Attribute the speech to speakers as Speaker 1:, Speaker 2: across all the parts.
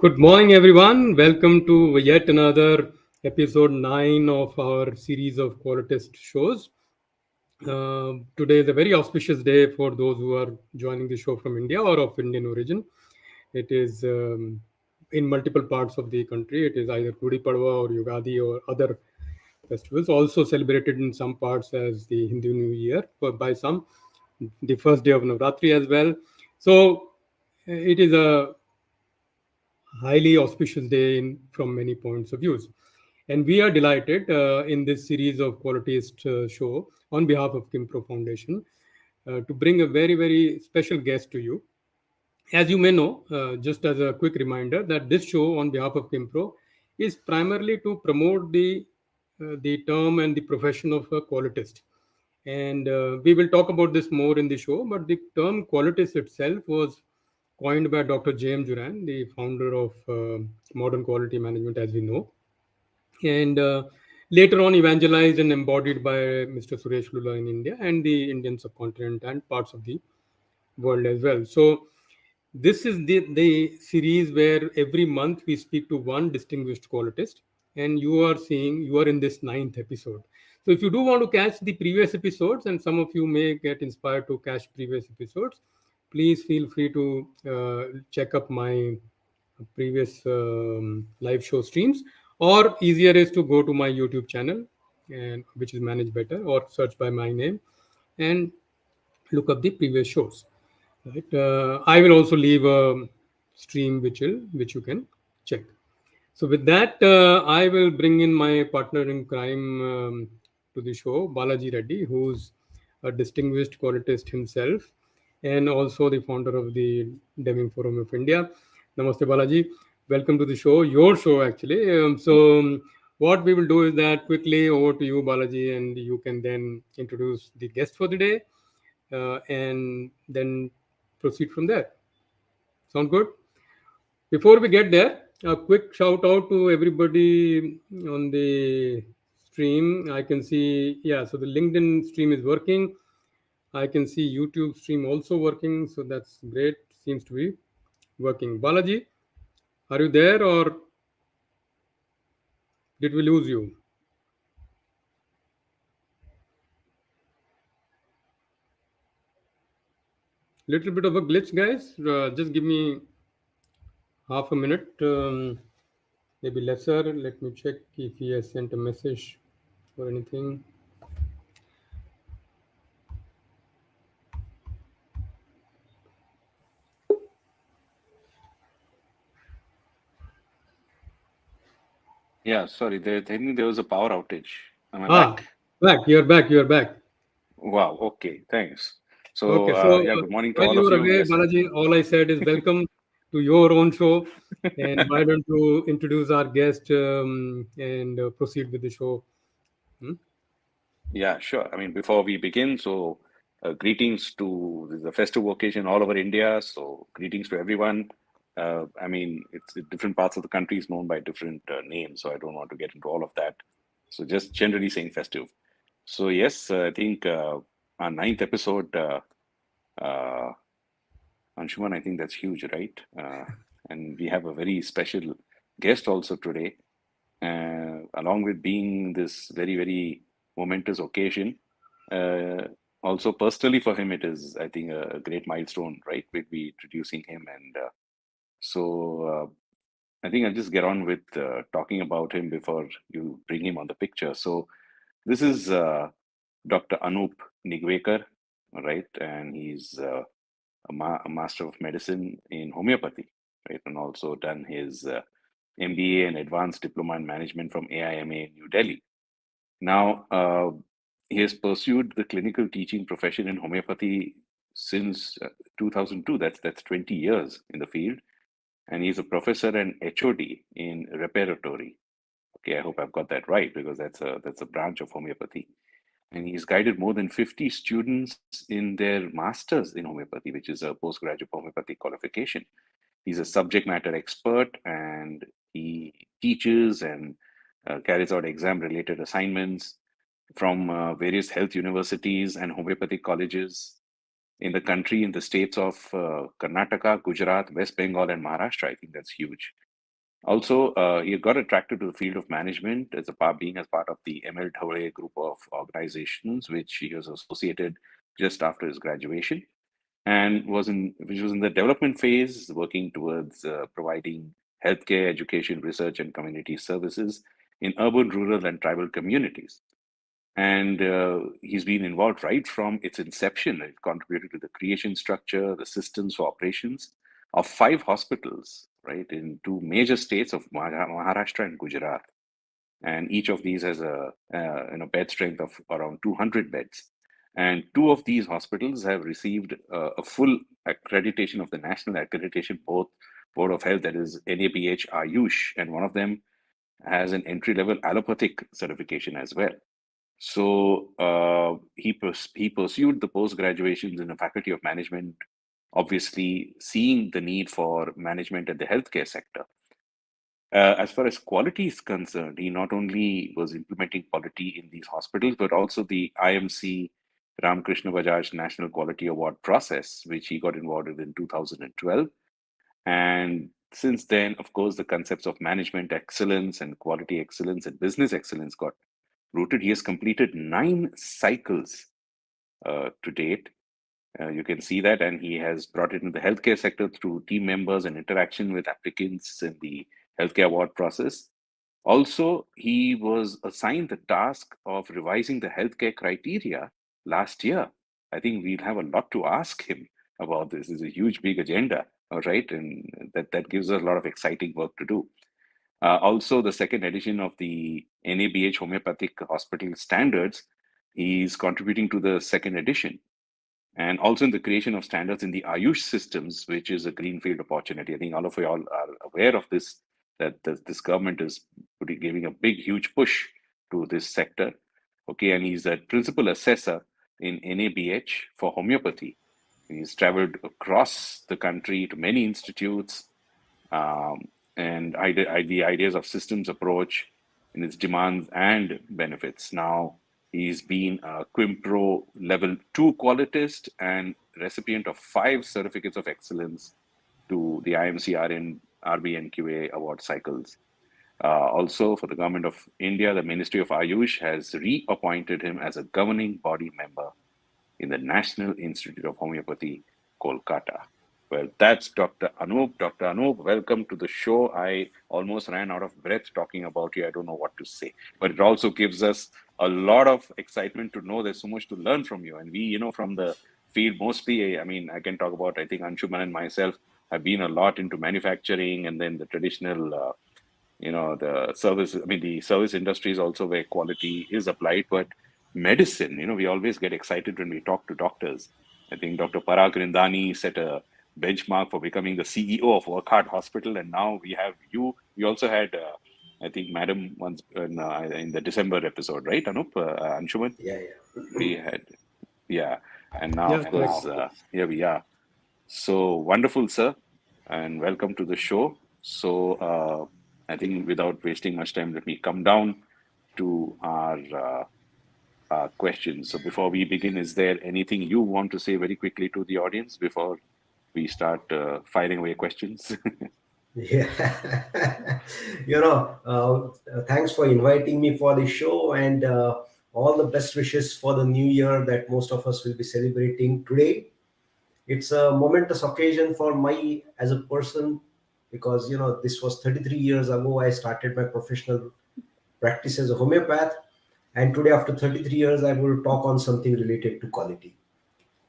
Speaker 1: Good morning, everyone. Welcome to yet another episode 9 of our series of Qualitist shows. Today is a very auspicious day for those who are joining the show from India or of Indian origin. It is in multiple parts of the country. It is either Gudi Padwa or Yugadi or other festivals, also celebrated in some parts as the Hindu New Year, by some, the first day of Navratri as well. So it is a highly auspicious day from many points of views. And we are delighted in this series of Qualitist show on behalf of Qimpro Foundation to bring a very, very special guest to you. As you may know, just as a quick reminder, that this show on behalf of Qimpro is primarily to promote the term and the profession of a qualitist. And we will talk about this more in the show, but the term qualitist itself was coined by Dr. James Duran, the founder of modern quality management, as we know, and later on evangelized and embodied by Mr. Suresh Lula in India and the Indian subcontinent and parts of the world as well. So this is the series where every month we speak to one distinguished qualitist, and you are in this ninth episode. So if you do want to catch the previous episodes, and some of you may get inspired to catch previous episodes, please feel free to check up my previous live show streams, or easier is to go to my YouTube channel, and which is managed better, or search by my name and look up the previous shows. Right. I will also leave a stream which you can check. So with that, I will bring in my partner in crime to the show, Balaji Reddy, who's a distinguished qualitist himself and also the founder of the Deming Forum of India. Namaste, Balaji. Welcome to the show, your show actually. What we will do is that quickly over to you, Balaji, and you can then introduce the guest for the day and then proceed from there. Sound good? Before we get there, a quick shout out to everybody on the stream. I can see, yeah, so the LinkedIn stream is working. I can see YouTube stream also working. So that's great. Seems to be working. Balaji, are you there or did we lose you? Little bit of a glitch, guys. Just give me half a minute, maybe lesser. Let me check if he has sent a message or anything.
Speaker 2: Yeah, sorry. I think there was a power outage. Am I
Speaker 1: Ah,
Speaker 2: back?
Speaker 1: back. You're back. You're back.
Speaker 2: Wow. Okay. Thanks. So,
Speaker 1: Okay. So
Speaker 2: yeah, good morning to
Speaker 1: while
Speaker 2: all
Speaker 1: you
Speaker 2: of
Speaker 1: were
Speaker 2: you.
Speaker 1: away,
Speaker 2: Yes.
Speaker 1: Balaji, all I said is welcome to your own show. And why don't you introduce our guest and proceed with the show? Hmm?
Speaker 2: Yeah, sure. I mean, before we begin, greetings to the festive occasion all over India. So, greetings to everyone. I mean, it's different parts of the country is known by different names, so I don't want to get into all of that. So, just generally saying festive. So, yes, I think our ninth episode. Uh, Anshuman, I think that's huge, right? And we have a very special guest also today, along with being this very, very momentous occasion. Uh, Also, personally for him, it is, I think, a great milestone, right? We'll be introducing him. And I think I'll just get on with talking about him before you bring him on the picture. So, this is Dr. Anoop Nigwekar, right? And he's a Master of Medicine in homeopathy, right? And also done his MBA and Advanced Diploma in Management from AIMA in New Delhi. Now, he has pursued the clinical teaching profession in homeopathy since 2002. That's 20 years in the field, and he's a professor and HOD in repertory. Okay, I hope I've got that right because that's a branch of homeopathy. And he's guided more than 50 students in their masters in homeopathy, which is a postgraduate homeopathy qualification. He's a subject matter expert and he teaches and carries out exam related assignments from various health universities and homeopathic colleges in the country, in the states of Karnataka, Gujarat, West Bengal, and Maharashtra. I think that's huge. Also, he got attracted to the field of management as a part, being as part of the ML Dhole group of organizations, which he was associated just after his graduation, and which was in the development phase, working towards providing healthcare, education, research, and community services in urban, rural, and tribal communities. And he's been involved right from its inception. It contributed to the creation structure, the systems for operations of 5 hospitals, right, in 2 major states of Maharashtra and Gujarat. And each of these has a bed strength of around 200 beds. And 2 of these hospitals have received a full accreditation of the national accreditation board of health, that is NABH Ayush, and one of them has an entry level allopathic certification as well. So he pursued the post graduations in the Faculty of Management, obviously seeing the need for management at the healthcare sector. As far as quality is concerned, he not only was implementing quality in these hospitals, but also the IMC Ramkrishna Bajaj National Quality Award process, which he got involved in 2012. And since then, of course, the concepts of management excellence and quality excellence and business excellence got rooted. He has completed 9 cycles to date. You can see that, and he has brought it into the healthcare sector through team members and interaction with applicants in the healthcare award process. Also, he was assigned the task of revising the healthcare criteria last year. I think we'll have a lot to ask him about this. It's a huge, big agenda, all right, and that gives us a lot of exciting work to do. Also, the second edition of the NABH Homeopathic Hospital Standards, he's contributing to the second edition. And also in the creation of standards in the Ayush systems, which is a greenfield opportunity. I think all of you all are aware of this, that this government is giving a big, huge push to this sector. Okay, and he's a principal assessor in NABH for homeopathy. He's traveled across the country to many institutes, um, and the ideas of systems approach in its demands and benefits. Now, he's been a Qimpro level 2 qualitist and recipient of 5 certificates of excellence to the IMC RBNQA award cycles. Also, for the Government of India, the Ministry of Ayush has reappointed him as a governing body member in the National Institute of Homeopathy, Kolkata. Well, that's Dr. Anoop. Dr. Anoop, welcome to the show. I almost ran out of breath talking about you. I don't know what to say, but it also gives us a lot of excitement to know there's so much to learn from you. And we, from the field, mostly, I mean, I can talk about, I think Anshuman and myself have been a lot into manufacturing and then the traditional the service, I mean, the service industry is also where quality is applied. But medicine, we always get excited when we talk to doctors. I think Dr. Parag Rindani set a benchmark for becoming the CEO of Work Hard Hospital, and now we have you. We also had I think Madam once in the December episode, right, Anup? Anshuman,
Speaker 3: Yeah, yeah.
Speaker 2: we had, yeah. And now,
Speaker 1: Yeah,
Speaker 2: of
Speaker 1: correct.
Speaker 2: course, here we are. So wonderful, sir, and welcome to the show. So I think without wasting much time, let me come down to our questions. So before we begin, is there anything you want to say very quickly to the audience before we start firing away questions?
Speaker 3: Yeah. Thanks for inviting me for the show, and all the best wishes for the new year that most of us will be celebrating today. It's a momentous occasion for my as a person, because this was 33 years ago I started my professional practice as a homeopath, and today after 33 years I will talk on something related to quality.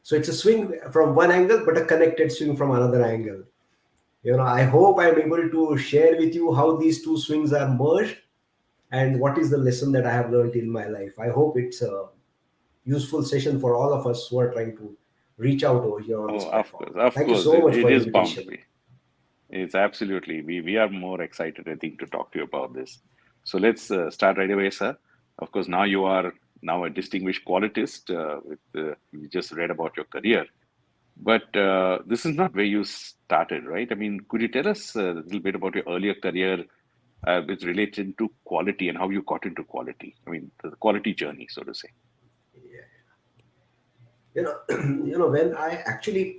Speaker 3: So it's a swing from one angle, but a connected swing from another angle. I hope I'm able to share with you how these two swings are merged and what is the lesson that I have learned in my life. I hope it's a useful session for all of us who are trying to reach out over here on this
Speaker 2: Oh,
Speaker 3: platform.
Speaker 2: of
Speaker 3: Thank you
Speaker 2: course,
Speaker 3: so much
Speaker 2: it
Speaker 3: for
Speaker 2: is bound to
Speaker 3: invitation.
Speaker 2: be. It's absolutely. We are more excited, I think, to talk to you about this. So let's start right away, sir. Of course, now you are now a distinguished qualitist. We just read about your career, but this is not where you started, right? I mean, could you tell us a little bit about your earlier career with related to quality and how you got into quality? I mean, the quality journey, so to say.
Speaker 3: When I actually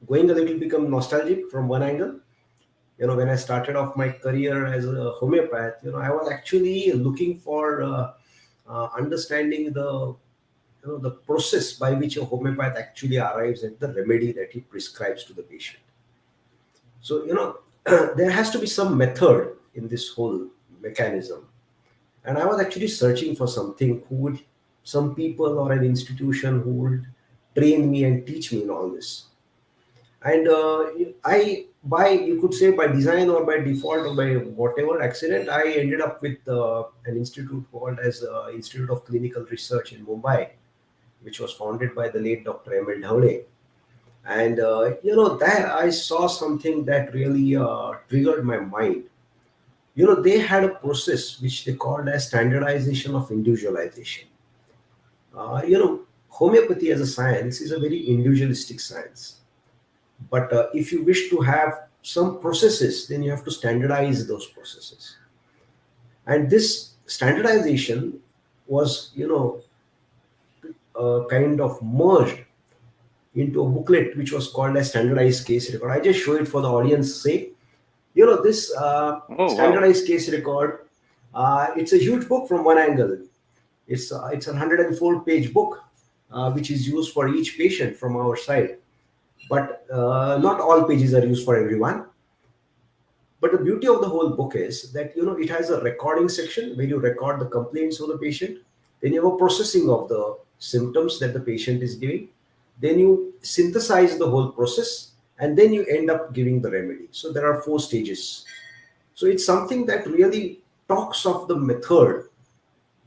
Speaker 3: going a little become nostalgic from one angle. When I started off my career as a homeopath, I was actually looking for understanding the process by which a homeopath actually arrives at the remedy that he prescribes to the patient. So, there has to be some method in this whole mechanism. And I was actually searching for something some people or an institution who would train me and teach me in all this. And you could say by design or by default or by whatever accident, I ended up with an institute called as Institute of Clinical Research in Mumbai, which was founded by the late Dr. M.L. Dhawale. And there I saw something that really triggered my mind. They had a process which they called as standardization of individualization. Homeopathy as a science is a very individualistic science. But if you wish to have some processes, then you have to standardize those processes. And this standardization was, kind of merged into a booklet which was called a standardized case record. I just show it for the audience sake. This
Speaker 2: Oh, wow.
Speaker 3: standardized case record, it's a huge book from one angle. It's a 104-page book, which is used for each patient from our side. But not all pages are used for everyone. But the beauty of the whole book is that it has a recording section where you record the complaints of the patient. Then you have a processing of the symptoms that the patient is giving. Then you synthesize the whole process, and then you end up giving the remedy. So there are 4 stages. So it's something that really talks of the method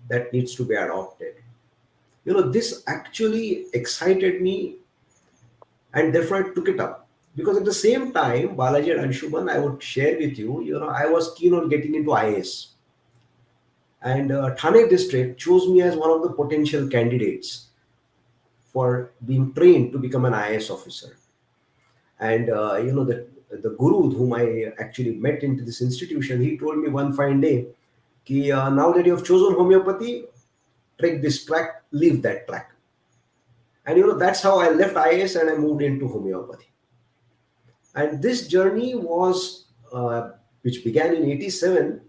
Speaker 3: that needs to be adopted. This actually excited me, and therefore I took it up. Because at the same time, Balaji and Anshuman, I would share with you, I was keen on getting into IAS. And Thane district chose me as one of the potential candidates for being trained to become an IAS officer. And, the guru whom I actually met into this institution, he told me one fine day, now that you have chosen homeopathy, take this track, leave that track. And, that's how I left IAS and I moved into homeopathy. And this journey was, which began in 87.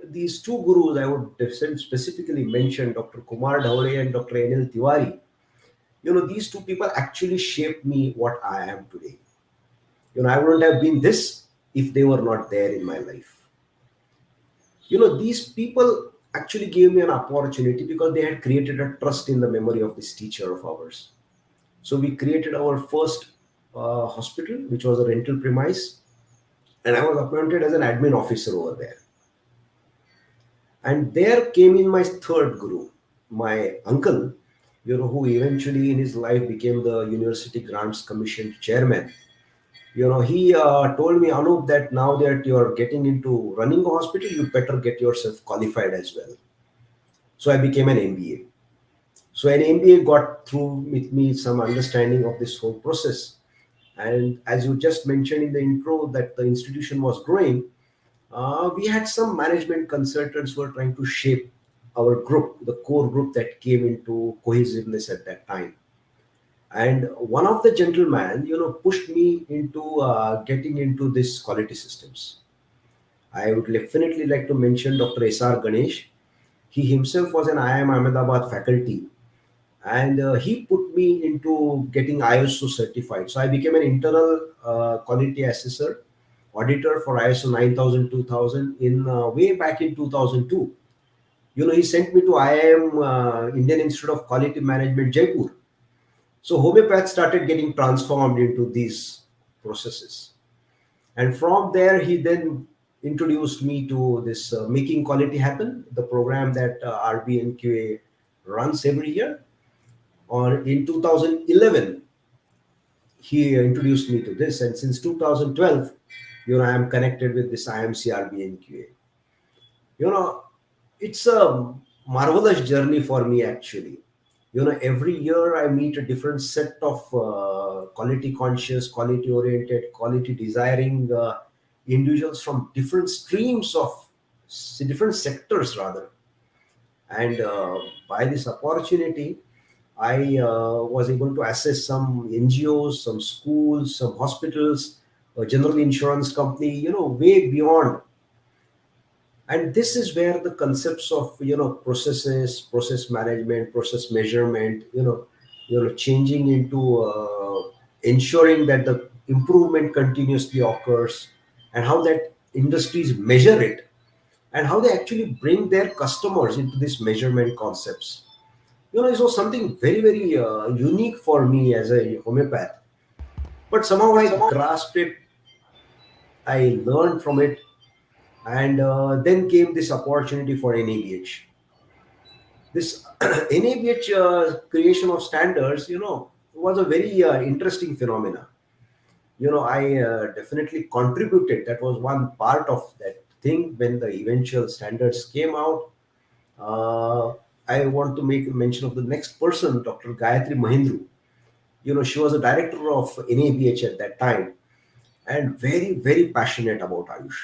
Speaker 3: These 2 gurus I would specifically mention, Dr. Kumar Dhawale and Dr. N.L. Tiwari. These 2 people actually shaped me what I am today. I wouldn't have been this if they were not there in my life. These people actually gave me an opportunity because they had created a trust in the memory of this teacher of ours. So we created our first hospital, which was a rental premise, and I was appointed as an admin officer over there. And there came in my 3rd guru, my uncle, who eventually in his life became the University Grants Commission chairman. He told me, Anoop, that now that you're getting into running a hospital, you better get yourself qualified as well. So I became an MBA. So an MBA got through with me some understanding of this whole process. And as you just mentioned in the intro that the institution was growing, we had some management consultants who were trying to shape our group, the core group that came into cohesiveness at that time. And one of the gentlemen, pushed me into getting into this quality systems. I would definitely like to mention Dr. S.R. Ganesh. He himself was an IIM Ahmedabad faculty, and he put me into getting ISO certified. So I became an internal quality assessor, auditor for ISO 9000 2000 in way back in 2002. He sent me to IIM, Indian Institute of Quality Management, Jaipur. So homeopath started getting transformed into these processes. And from there, he then introduced me to this Making Quality Happen, the program that RBNQA runs every year. Or in 2011, he introduced me to this. And since 2012, I am connected with this IMC RBNQA. It's a marvelous journey for me, actually. Every year I meet a different set of quality conscious, quality oriented, quality desiring individuals from different streams of different sectors rather. And by this opportunity, I was able to assess some NGOs, some schools, some hospitals, a general insurance company, way beyond. And this is where the concepts of processes, process management, process measurement, changing into ensuring that the improvement continuously occurs, and how that industries measure it, and how they actually bring their customers into these measurement concepts. It was something very, very unique for me as a homeopath. But somehow I grasped it, I learned from it, and then came this opportunity for NABH. This NABH creation of standards, was a very interesting phenomena. I definitely contributed. That was one part of that thing when the eventual standards came out. Uh, I want to make a mention of the next person, Dr. Gayatri Mahindru. She was a director of NABH at that time, and very, very passionate about Ayush.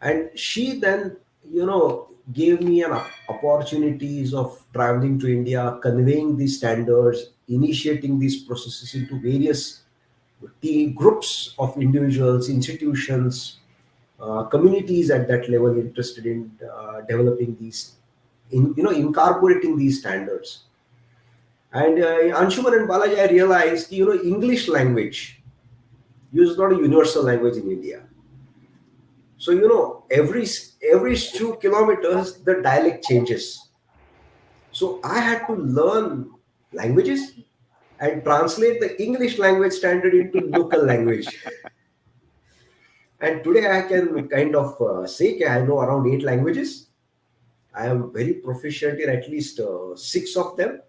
Speaker 3: And she then gave me an opportunities of traveling to India, conveying these standards, initiating these processes into various groups of individuals, institutions, communities at that level interested in developing these, incorporating these standards. And Anshuman and Balaji, I realized English language is not a universal language in India. So every few kilometers the dialect changes. So I had to learn languages and translate the English language standard into local language. And today I can kind of say I know around 8 languages. I am very proficient in at least 6 of them.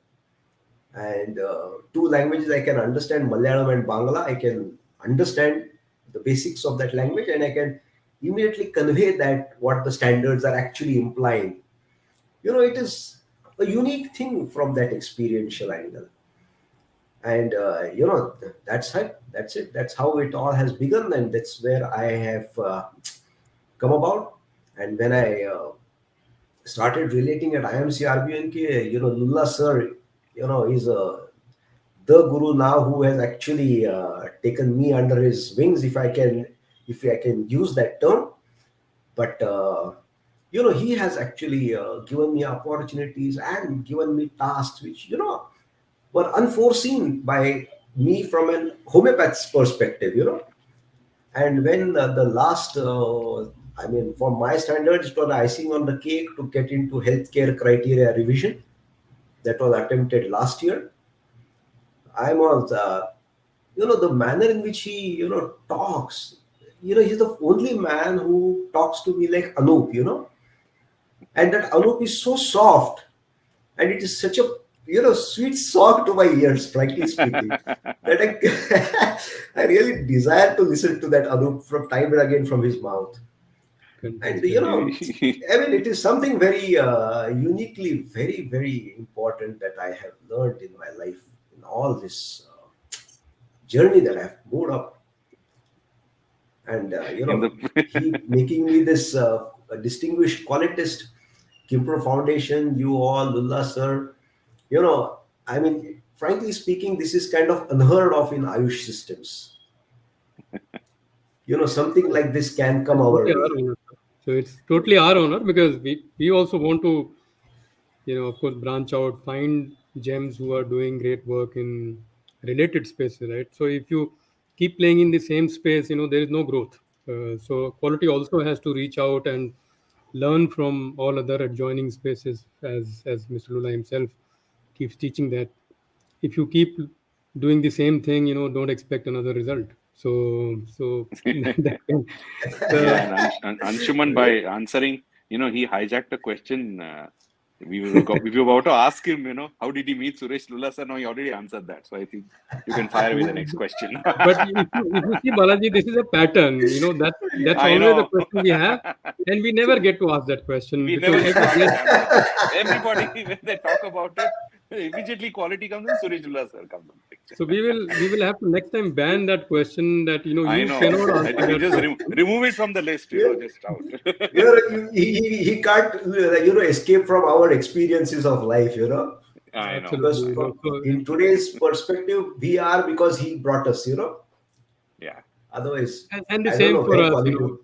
Speaker 3: And 2 languages I can understand, Malayalam and Bangla. I can understand the basics of that language, and I can immediately convey that what the standards are actually implying. It is a unique thing from that experiential angle. And that's it. That's how it all has begun, and that's where I have come about. And when I started relating at IMC RBNK, Lulla sir, is the guru now who has actually taken me under his wings, if I can use that term. But he has actually given me opportunities and given me tasks which were unforeseen by me from an homeopath's perspective. And when the last for my standards, it was icing on the cake to get into healthcare criteria revision that was attempted last year. I was the manner in which he talks, he's the only man who talks to me like Anoop, and that Anoop is so soft, and it is such a sweet song to my ears, frankly speaking, that I really desire to listen to that Anoop from time and again from his mouth. And it is something very uniquely very, very important that I have learned in my life, in all this journey that I have moved up. And he making me this distinguished qualitist, Qimpro Foundation, you all, Lulla sir, frankly speaking, this is kind of unheard of in Ayush systems. Something like this can come our way.
Speaker 1: So it's totally our honor, because we also want to, of course, branch out, find gems who are doing great work in related spaces, right? So if you keep playing in the same space, there is no growth. So quality also has to reach out and learn from all other adjoining spaces, as Mr. Lula himself keeps teaching, that if you keep doing the same thing, don't expect another result. So that can,
Speaker 2: Yeah, and Anshuman, by answering, he hijacked a question. We were about to ask him, how did he meet Suresh Lulla sir? No, he already answered that. So I think you can fire with the next question.
Speaker 1: But if you see, Balaji, this is a pattern. That's
Speaker 2: I
Speaker 1: always a
Speaker 2: know.
Speaker 1: question we have, and we never get to ask that question,
Speaker 2: We
Speaker 1: because
Speaker 2: never
Speaker 1: every
Speaker 2: start
Speaker 1: guest.
Speaker 2: the damn thing. Everybody, when they talk about it, immediately quality comes in, Suresh Lulla sir comes in the picture.
Speaker 1: So we will have to next time ban that question, that you
Speaker 2: I know.
Speaker 1: cannot
Speaker 2: I
Speaker 1: answer
Speaker 2: think we
Speaker 1: that
Speaker 2: just
Speaker 1: question.
Speaker 2: remove it from the list, just out.
Speaker 3: He can't escape from our experiences of life,
Speaker 2: I know.
Speaker 3: because
Speaker 1: Absolutely.
Speaker 3: in today's perspective we are because he brought us.
Speaker 2: Yeah.
Speaker 3: Otherwise,
Speaker 1: And the
Speaker 3: I don't
Speaker 1: same
Speaker 3: know
Speaker 1: for
Speaker 3: where
Speaker 1: us,
Speaker 3: Quality.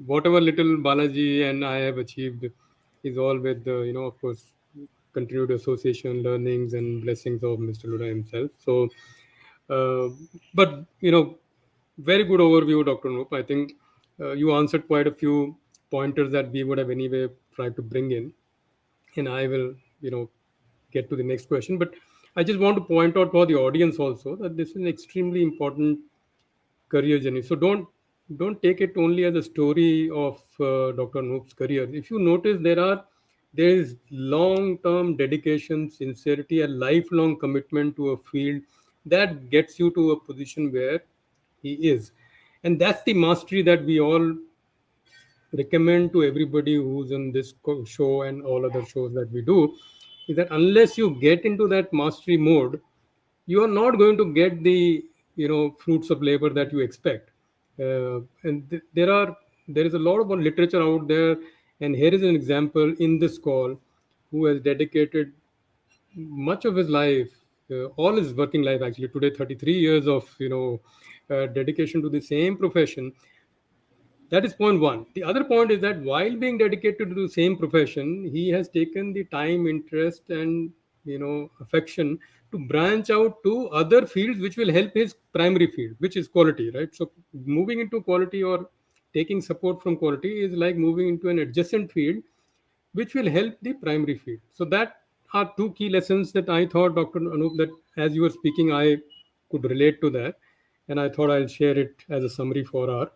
Speaker 1: whatever little Balaji and I have achieved is all with the, of course, continued association, learnings, and blessings of Mr. Luda himself. So, uh, but, very good overview, Dr. Noop. I think you answered quite a few pointers that we would have anyway tried to bring in. And I will, get to the next question. But I just want to point out for the audience also that this is an extremely important career journey. So don't take it only as a story of Dr. Noop's career. If you notice, there is long-term dedication, sincerity, a lifelong commitment to a field that gets you to a position where he is, and that's the mastery that we all recommend to everybody who's in this show and all other shows that we do. Is that unless you get into that mastery mode, you are not going to get the fruits of labor that you expect. And there is a lot of literature out there, and here is an example in this call who has dedicated much of his life, all his working life actually today, 33 years of dedication to the same profession. That is point one. The other point is that while being dedicated to the same profession, he has taken the time, interest, and affection to branch out to other fields which will help his primary field, which is quality, right? So moving into quality or taking support from quality is like moving into an adjacent field which will help the primary field. So that are two key lessons that I thought, Dr. Anoop, that as you were speaking, I could relate to that, and I thought I'll share it as a summary for our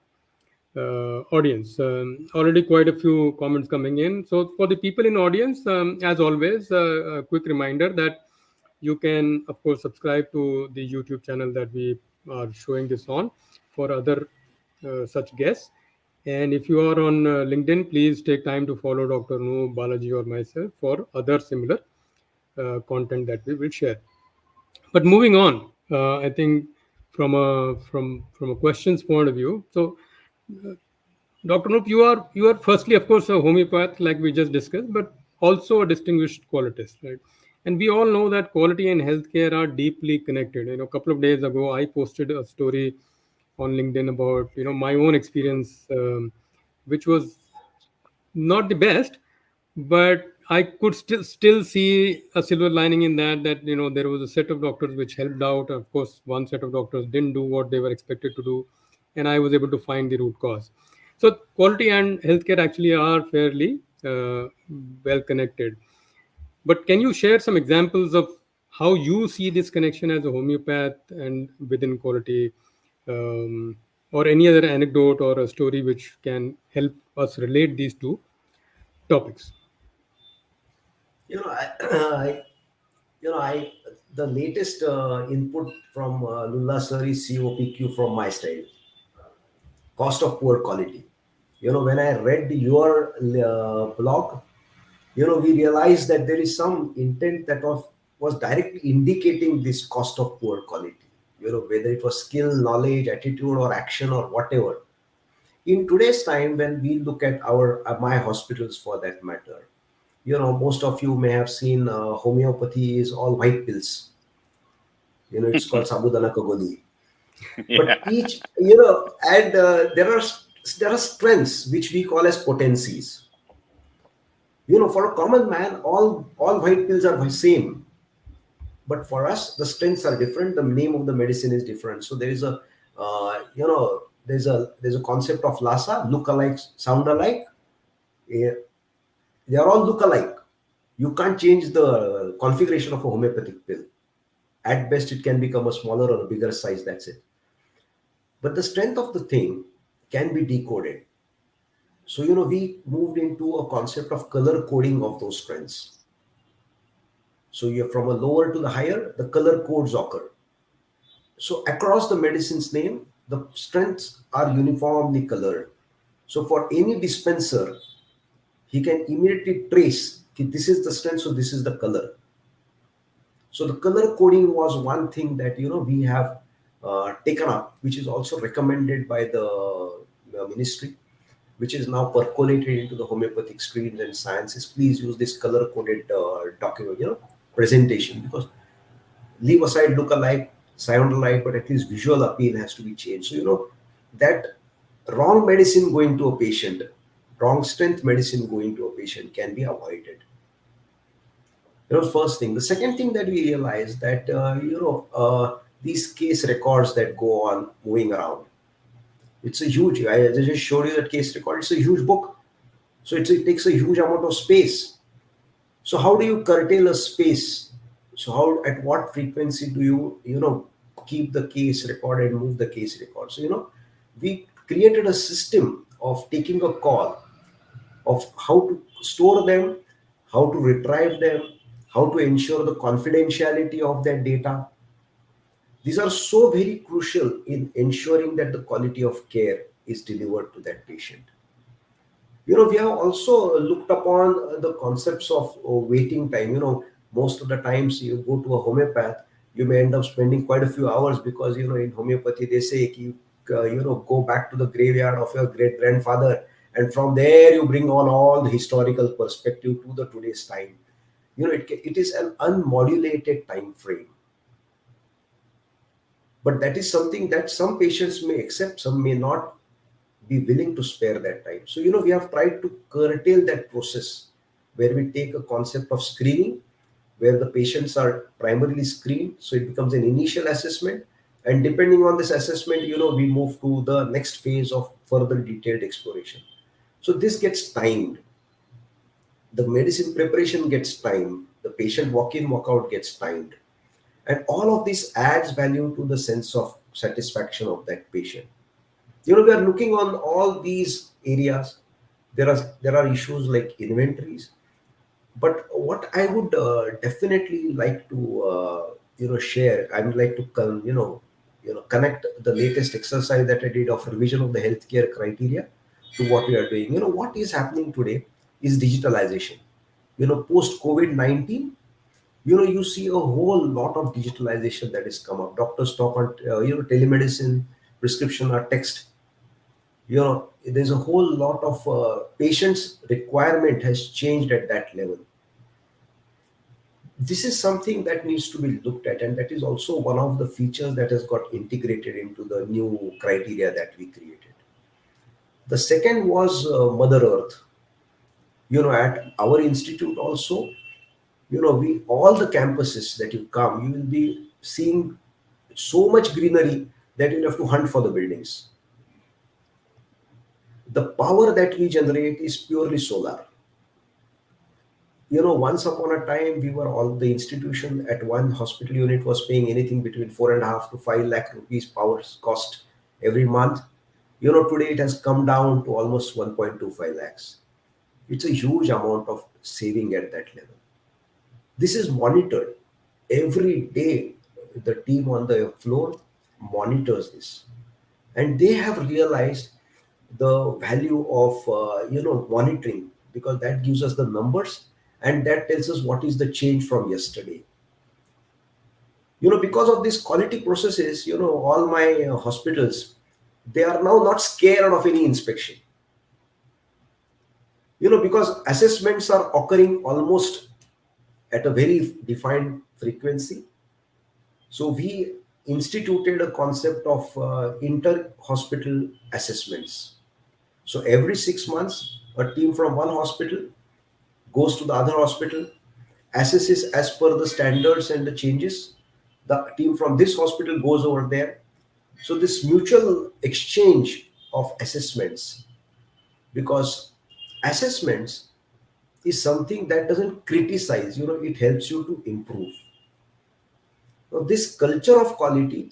Speaker 1: audience. Already quite a few comments coming in. So for the people in audience, as always, a quick reminder that you can, of course, subscribe to the YouTube channel that we are showing this on for other such guests. And if you are on LinkedIn, please take time to follow Dr. Nu, Balaji, or myself for other similar content that we will share. But moving on, I think from a questions point of view. So Dr. Noop, you are firstly, of course, a homeopath, like we just discussed, but also a distinguished qualitist, right? And we all know that quality and healthcare are deeply connected. A couple of days ago, I posted a story on LinkedIn about my own experience, which was not the best, but I could still see a silver lining in that. That there was a set of doctors which helped out. Of course, one set of doctors didn't do what they were expected to do, and I was able to find the root cause. So quality and healthcare actually are fairly well connected. But can you share some examples of how you see this connection as a homeopath and within quality, or any other anecdote or a story which can help us relate these two topics?
Speaker 3: You know, I, I I the latest input from Lulla sir is COPQ from my side, cost of poor quality. When I read your blog, we realized that there is some intent that was directly indicating this cost of poor quality. Whether it was skill, knowledge, attitude, or action, or whatever. In today's time, when we look at our my hospitals, for that matter, most of you may have seen homeopathy is all white pills. It's called sabudana kagoli. But
Speaker 2: Yeah.
Speaker 3: each, and there are strengths which we call as potencies. For a common man, all white pills are the same, but for us, the strengths are different. The name of the medicine is different. So there is a, there's a concept of Lhasa, look alike, sound alike. Eh, They are all look alike. You can't change the configuration of a homeopathic pill. At best, it can become a smaller or a bigger size. That's it. But the strength of the thing can be decoded. So, we moved into a concept of color coding of those strengths. So, you're from a lower to the higher, the color codes occur. So, across the medicine's name, the strengths are uniformly colored. So, for any dispenser, he can immediately trace, okay, this is the strength, so this is the color. So, the color coding was one thing that we have taken up, which is also recommended by the ministry, which is now percolated into the homeopathic streams and sciences. Please use this color coded document, presentation, because leave aside look alike. sound alike, but at least visual appeal has to be changed. So, that wrong medicine going to a patient, wrong strength medicine going to a patient can be avoided. First thing. The second thing that we realize that, these case records that go on moving around, it's a huge, I just showed you that case record, it's a huge book. So it takes a huge amount of space. So how do you curtail a space? So how, at what frequency do you, keep the case record and move the case record? So, we created a system of taking a call of how to store them, how to retrieve them, how to ensure the confidentiality of that data. These are so very crucial in ensuring that the quality of care is delivered to that patient. We have also looked upon the concepts of waiting time. Most of the times you go to a homeopath, you may end up spending quite a few hours because, in homeopathy, they say, go back to the graveyard of your great grandfather. And from there, you bring on all the historical perspective to the today's time. It is an unmodulated time frame. But that is something that some patients may accept, some may not be willing to spare that time. So, we have tried to curtail that process where we take a concept of screening, where the patients are primarily screened. So it becomes an initial assessment. And depending on this assessment, we move to the next phase of further detailed exploration. So this gets timed. The medicine preparation gets timed. The patient walk-in, walk-out gets timed. And all of this adds value to the sense of satisfaction of that patient. We are looking on all these areas. There are issues like inventories, but what I would definitely like to share, I would like to connect the latest exercise that I did of revision of the healthcare criteria to what we are doing. What is happening today is digitalization. Post COVID-19, you see a whole lot of digitalization that has come up. Doctors talk on telemedicine, prescription are text. There's a whole lot of patients requirement has changed at that level. This is something that needs to be looked at, and that is also one of the features that has got integrated into the new criteria that we created. The second was Mother Earth. At our institute also, we, all the campuses that you come, you will be seeing so much greenery that you'll have to hunt for the buildings. The power that we generate is purely solar. Once upon a time, we were all, the institution at one hospital unit was paying anything between 4.5 to 5 lakh rupees power cost every month. Today it has come down to almost 1.25 lakhs. It's a huge amount of saving at that level. This is monitored every day. The team on the floor monitors this, and they have realized the value of monitoring, because that gives us the numbers and that tells us what is the change from yesterday. Because of these quality processes, all my hospitals, they are now not scared of any inspection. Because assessments are occurring almost at a very defined frequency. So we instituted a concept of inter-hospital assessments. So every 6 months, a team from one hospital goes to the other hospital, assesses as per the standards and the changes. The team from this hospital goes over there. So this mutual exchange of assessments, because assessments is something that doesn't criticize, it helps you to improve. Now, this culture of quality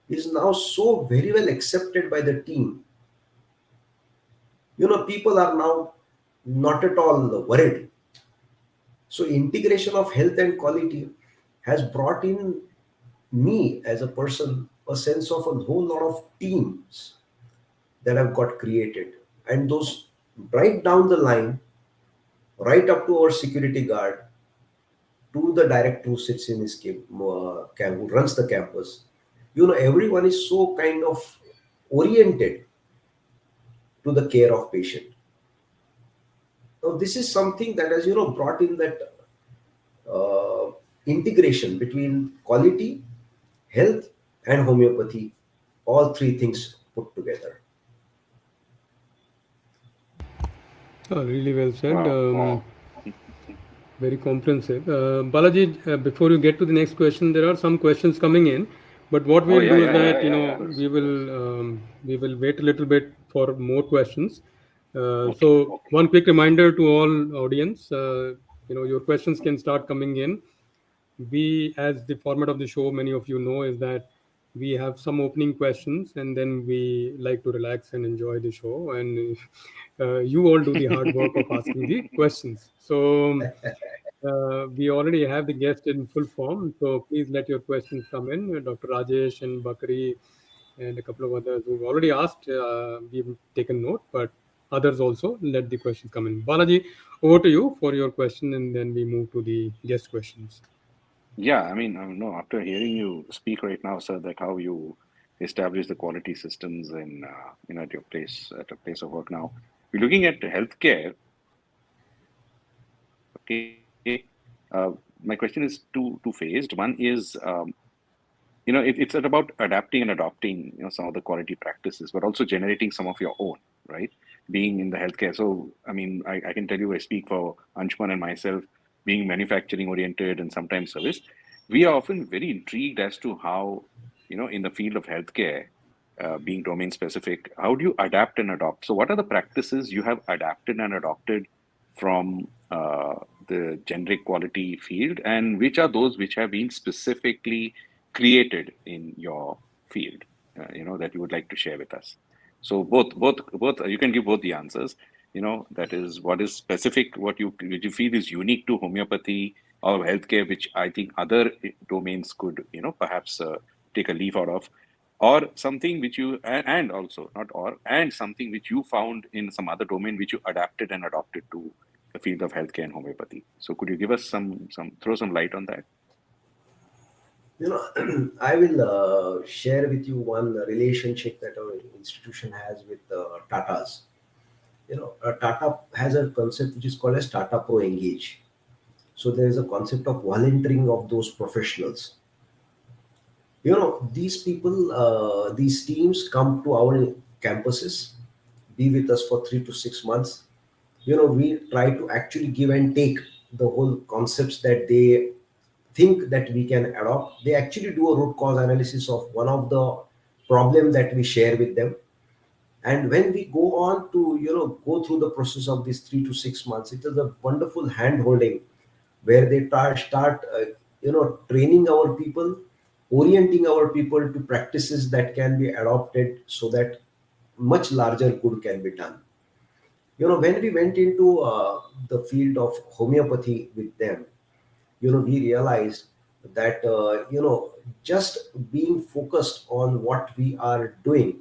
Speaker 3: is now so very well accepted by the team. People are now not at all worried. So integration of health and quality has brought in me as a person a sense of a whole lot of teams that have got created. And those right down the line, right up to our security guard, to the director who sits in his camp, who runs the campus, everyone is so kind of oriented to the care of patient. Now, this is something that has, brought in that integration between quality, health, and homeopathy, all three things put together.
Speaker 1: Really well said.
Speaker 2: Wow.
Speaker 1: Very comprehensive. Balaji, before you get to the next question, there are some questions coming in, but what
Speaker 2: Oh
Speaker 1: we'll
Speaker 2: yeah,
Speaker 1: do is
Speaker 2: yeah, yeah.
Speaker 1: that
Speaker 2: Of course.
Speaker 1: we will wait a little bit for more questions.
Speaker 2: Okay.
Speaker 1: So one quick reminder to all audience, your questions can start coming in. We, as the format of the show, many of you know, is that we have some opening questions and then we like to relax and enjoy the show, and you all do the hard work of asking the questions. So we already have the guest in full form, so please let your questions come in. Dr. Rajesh and Bakari and a couple of others who've already asked, we've taken note, but others also let the questions come in. Balaji, over to you for your question, and then we move to the guest questions.
Speaker 2: Yeah, I mean, no, after hearing you speak right now, sir, like how you establish the quality systems in, at your place, at a place of work now. We're looking at healthcare. Okay. My question is two-phased. One is, it's about adapting and adopting, some of the quality practices, but also generating some of your own, right? Being in the healthcare. So, I mean, I can tell you, I speak for Anshman and myself, being manufacturing oriented and sometimes service. We are often very intrigued as to how, in the field of healthcare, being domain specific, how do you adapt and adopt? So, what are the practices you have adapted and adopted from the generic quality field, and which are those which have been specifically created in your field, that you would like to share with us? So both, you can give both the answers. That is, what is specific, which you feel is unique to homeopathy or healthcare, which I think other domains could, perhaps take a leaf out of, or something which you, and also not or, and something which you found in some other domain which you adapted and adopted to the field of healthcare and homeopathy. So could you give us some throw some light on that?
Speaker 3: I will share with you one relationship that our institution has with Tatas. Tata has a concept which is called as Tata Pro Engage. So there is a concept of volunteering of those professionals. These people, these teams come to our campuses, be with us for 3 to 6 months. We try to actually give and take the whole concepts that they think that we can adopt. They actually do a root cause analysis of one of the problem that we share with them. And when we go on to go through the process of these 3 to 6 months, it is a wonderful hand holding where they start training our people, orienting our people to practices that can be adopted so that much larger good can be done. When we went into the field of homeopathy with them, we realized that just being focused on what we are doing,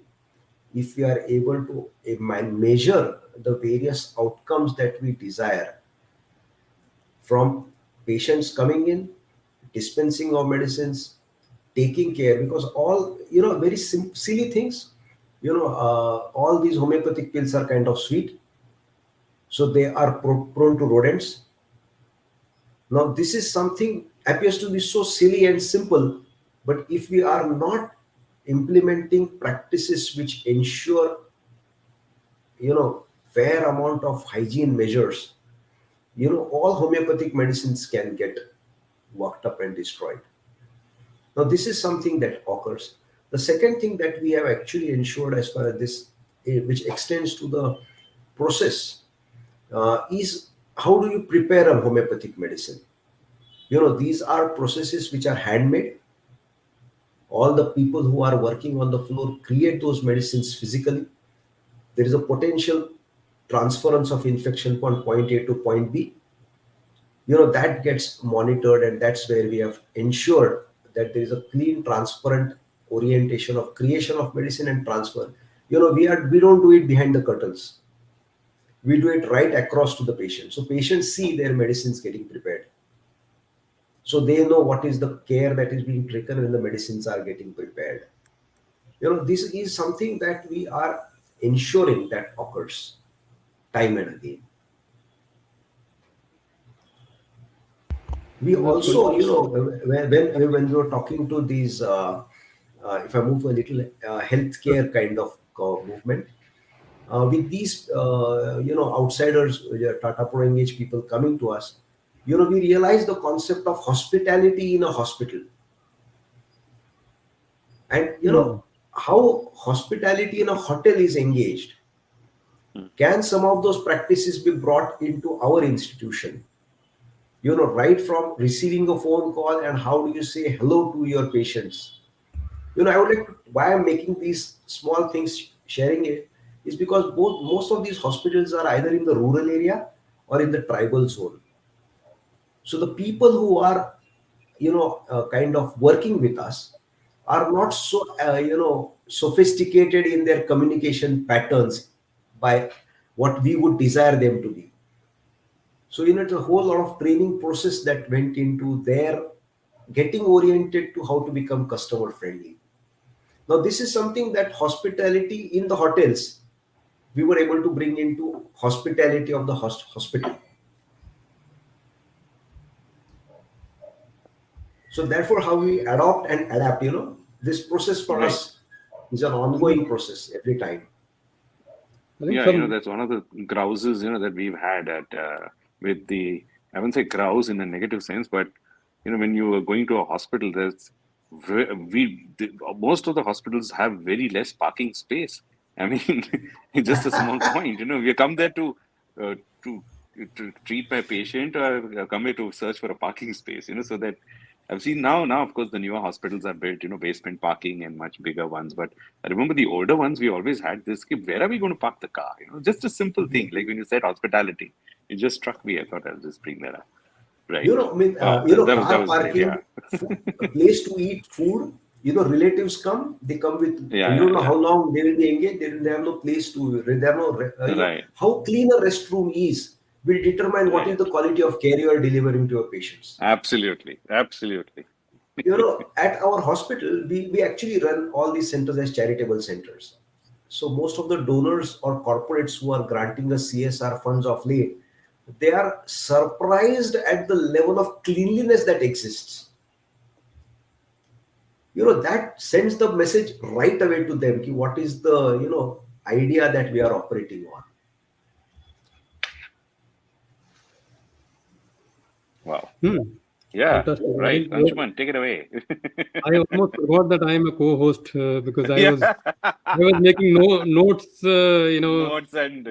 Speaker 3: if we are able to measure the various outcomes that we desire from patients coming in, dispensing of medicines, taking care, because all very silly things, all these homeopathic pills are kind of sweet, so they are prone to rodents. Now this is something appears to be so silly and simple, but if we are not implementing practices which ensure fair amount of hygiene measures, all homeopathic medicines can get worked up and destroyed. Now this is something that occurs. The second thing that we have actually ensured as far as this, which extends to the process, is how do you prepare a homeopathic medicine. These are processes which are handmade. All the people who are working on the floor create those medicines physically. There is a potential transference of infection from point A to point B. That gets monitored, and that's where we have ensured that there is a clean, transparent orientation of creation of medicine and transfer. We don't do it behind the curtains. We do it right across to the patient. So patients see their medicines getting prepared. So they know what is the care that is being taken when the medicines are getting prepared. This is something that we are ensuring that occurs time and again. We
Speaker 1: Understood.
Speaker 3: also, when we were talking to these if I move a little healthcare kind of movement, with these outsiders, Tata Pro engaged people coming to us, we realize the concept of hospitality in a hospital, and
Speaker 1: Hmm.
Speaker 3: how hospitality in a hotel is engaged.
Speaker 2: Mm.
Speaker 3: Can some of those practices be brought into our institution? Right from receiving a phone call and how do you say hello to your patients. I would like to, why I'm making these small things, sharing it, is because most of these hospitals are either in the rural area or in the tribal zone. So the people who are, kind of working with us are not so, sophisticated in their communication patterns by what we would desire them to be. So, it's a whole lot of training process that went into their getting oriented to how to become customer friendly. Now, this is something that hospitality in the hotels, we were able to bring into hospitality of the hospital. So, therefore, how we adopt and adapt, this process for
Speaker 2: Right.
Speaker 3: us is an ongoing process every time.
Speaker 1: I think
Speaker 2: Yeah,
Speaker 1: some.
Speaker 2: that's one of the grouses, that we've had at with the, I wouldn't say grouse in a negative sense, but when you are going to a hospital, most of the hospitals have very less parking space. I mean, it's just a small point. We come there uh, to to treat my patient, or come here to search for a parking space. So that I've seen now, of course, the newer hospitals are built, basement parking and much bigger ones. But I remember the older ones, we always had this, where are we going to park the car? Just a simple thing. Like when you said hospitality, it just struck me. I thought I'll just bring that up. Right.
Speaker 3: I mean,
Speaker 2: Wow. That
Speaker 3: car
Speaker 2: was great. Yeah.
Speaker 3: parking, a place to eat food. Relatives come, they come with,
Speaker 2: Yeah.
Speaker 3: you
Speaker 2: Yeah.
Speaker 3: don't know
Speaker 2: Yeah.
Speaker 3: how long they will be engaged. They have no place to, they have no,
Speaker 2: Right.
Speaker 3: how clean a restroom is will determine what is
Speaker 2: Right.
Speaker 3: the quality of care you are delivering to your patients.
Speaker 2: Absolutely. Absolutely.
Speaker 3: At our hospital, we actually run all these centers as charitable centers. So most of the donors or corporates who are granting us CSR funds of late, they are surprised at the level of cleanliness that exists. That sends the message right away to them. What is the idea that we are operating on?
Speaker 2: Wow.
Speaker 1: Hmm.
Speaker 2: Yeah.
Speaker 1: Fantastic. I
Speaker 2: Right.
Speaker 1: think
Speaker 2: Anshuman, take it away.
Speaker 1: I almost forgot that I am a co-host because
Speaker 2: Yeah.
Speaker 1: I was making notes,
Speaker 2: Notes and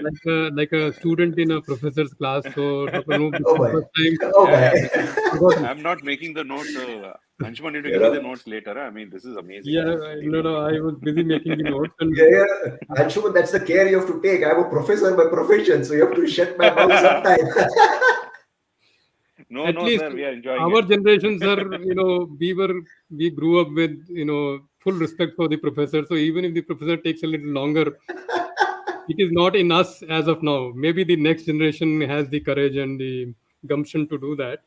Speaker 1: like a student in a professor's class. So Dr. Anoop, this
Speaker 3: Oh
Speaker 1: is the
Speaker 3: my,
Speaker 1: first time
Speaker 3: oh
Speaker 2: yeah,
Speaker 3: my.
Speaker 2: yeah. Because
Speaker 1: forgotten.
Speaker 2: I'm not making the notes, so Anshuman need to
Speaker 3: you
Speaker 2: give me the
Speaker 3: know,
Speaker 2: notes later. Huh? I mean, this is amazing.
Speaker 1: Yeah,
Speaker 2: Deep.
Speaker 1: no, I was busy making the notes,
Speaker 3: yeah,
Speaker 1: and
Speaker 3: yeah. Anshuman, that's the care you have to take. I'm a professor by profession, so you have to shut my mouth sometime.
Speaker 2: No,
Speaker 1: at
Speaker 2: no,
Speaker 1: least
Speaker 2: sir, we are enjoying
Speaker 1: our
Speaker 2: it.
Speaker 1: generations are, we grew up with, full respect for the professor. So even if the professor takes a little longer, it is not in us as of now. Maybe the next generation has the courage and the gumption to do that.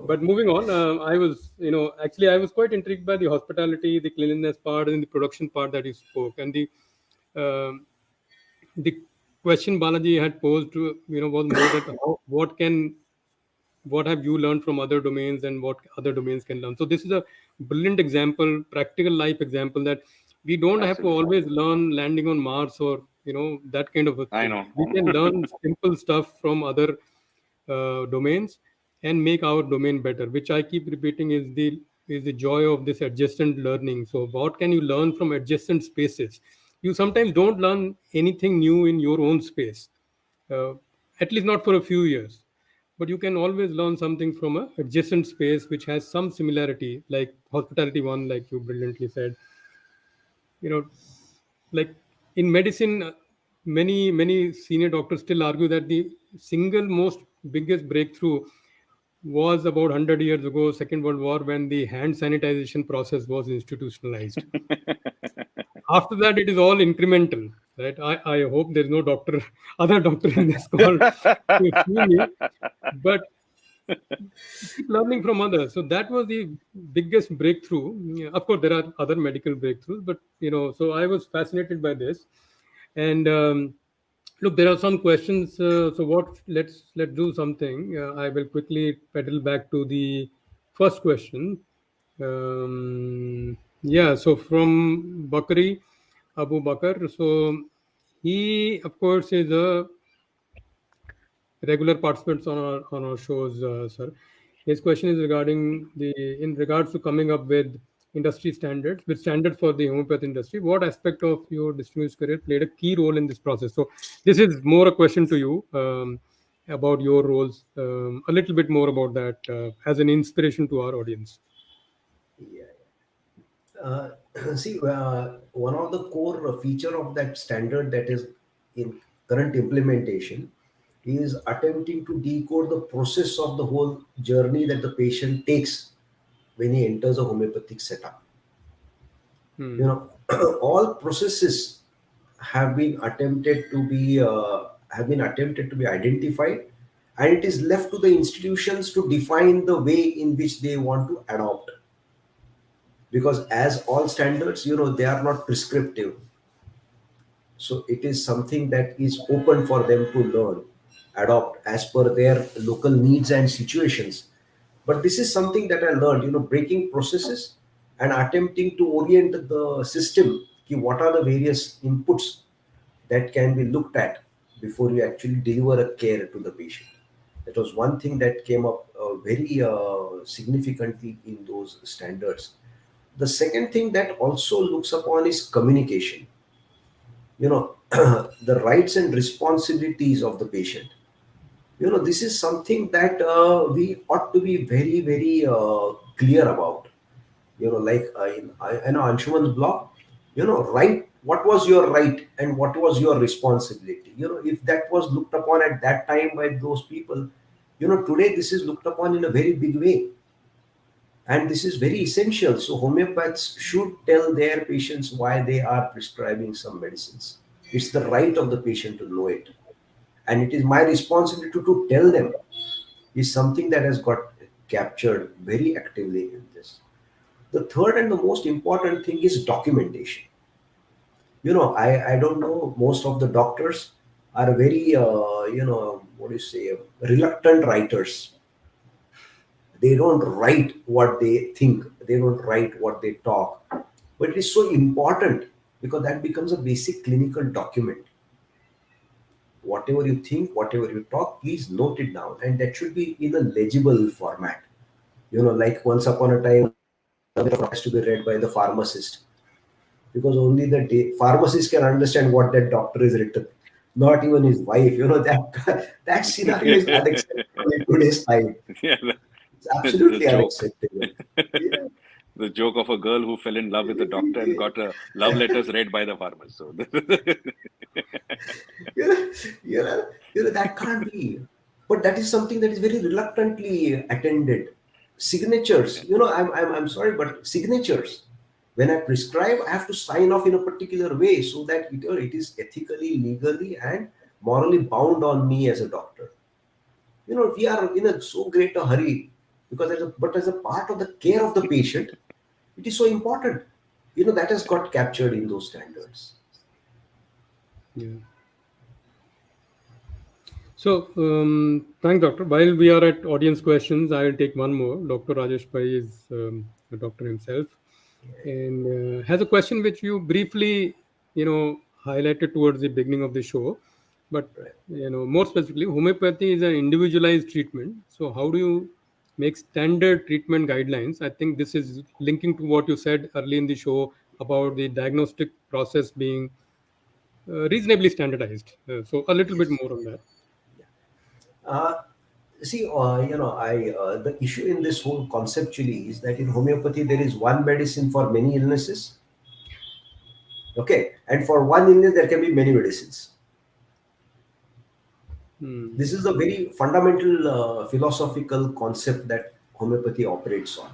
Speaker 1: But moving on, actually, I was quite intrigued by the hospitality, the cleanliness part, and the production part that you spoke, and um the question Balaji had posed, was more that what have you learned from other domains and what other domains can learn. So this is a brilliant example, practical life example, that we don't have to
Speaker 2: Absolutely.
Speaker 1: always learn landing on Mars or that kind of a
Speaker 2: I
Speaker 1: thing.
Speaker 2: know.
Speaker 1: We can learn simple stuff from other domains and make our domain better, which I keep repeating is the joy of this adjacent learning. So what can you learn from adjacent spaces? You sometimes don't learn anything new in your own space, uh, at least not for a few years, but you can always learn something from a adjacent space which has some similarity, like hospitality one, like you brilliantly said. you know like in medicine, many senior doctors still argue that the single most biggest breakthrough was about 100 years ago, Second World War, when the hand sanitization process was institutionalized. After that, it is all incremental, right? I hope there's no doctor, other doctor in this call to sue me, but keep learning from others. So that was the biggest breakthrough. Yeah, of course, there are other medical breakthroughs, but so I was fascinated by this. And look, there are some questions. So what? Let's do something. I will quickly pedal back to the first question. Um, Yeah, so from Bakri, Abu Bakr. So he, of course, is a regular participants on our shows, sir. His question is regarding the in regards to coming up with industry standards, with standards for the homeopathy industry. What aspect of your distinguished career played a key role in this process? So this is more a question to you about your roles. A little bit more about that as an inspiration to our audience.
Speaker 3: Yeah. See, one of the core feature of that standard that is in current implementation is attempting to decode the process of the whole journey that the patient takes when he enters a homeopathic setup. You
Speaker 1: Hmm.
Speaker 3: know, all processes have been attempted to be identified, and it is left to the institutions to define the way in which they want to adopt, because as all standards, they are not prescriptive. So it is something that is open for them to learn, adopt as per their local needs and situations. But this is something that I learned, breaking processes and attempting to orient the system. What are the various inputs that can be looked at before you actually deliver a care to the patient? That was one thing that came up very significantly in those standards. The second thing that also looks upon is communication. The rights and responsibilities of the patient. This is something that we ought to be very, very clear about. Like in Anshuman's blog, right, what was your right and what was your responsibility? If that was looked upon at that time by those people, today this is looked upon in a very big way, and this is very essential. So homeopaths should tell their patients why they are prescribing some medicines. It's the right of the patient to know it, and it is my responsibility to tell them, is something that has got captured very actively in this. The third and the most important thing is documentation. I don't know, most of the doctors are very what do you say, reluctant writers. They don't write what they think, they don't write what they talk, but it is so important, because that becomes a basic clinical document. Whatever you think, whatever you talk, please note it down, and that should be in a legible format. Like once upon a time, has to be read by the pharmacist, because only the pharmacist can understand what that doctor is written, not even his wife. That that scenario is unacceptable in today's time.
Speaker 2: Yeah,
Speaker 3: It's
Speaker 2: the
Speaker 3: absolutely
Speaker 2: joke.
Speaker 3: unacceptable. Yeah.
Speaker 2: The joke of a girl who fell in love with a doctor and got love letters read by the farmers. So,
Speaker 3: you know, that can't be. But that is something that is very reluctantly attended. Signatures, I'm sorry, but signatures. When I prescribe, I have to sign off in a particular way, so that it is ethically, legally, and morally bound on me as a doctor. We are in a so great a hurry, because as a part of the care of the patient, it is so important. That has got captured in those standards.
Speaker 1: Yeah. So, thanks, Doctor. While we are at audience questions, I will take one more. Dr. Rajesh Pai is a doctor himself, and has a question which you briefly, highlighted towards the beginning of the show. But
Speaker 3: Right.
Speaker 1: more specifically, homeopathy is an individualized treatment. So, how do you make standard treatment guidelines? I think this is linking to what you said early in the show about the diagnostic process being reasonably standardized. So, a little bit
Speaker 3: Yes.
Speaker 1: more on that.
Speaker 3: Yeah. See, I the issue in this whole conceptually is that in homeopathy there is one medicine for many illnesses. Okay, and for one illness there can be many medicines.
Speaker 1: Hmm.
Speaker 3: This is a very fundamental philosophical concept that homeopathy operates on.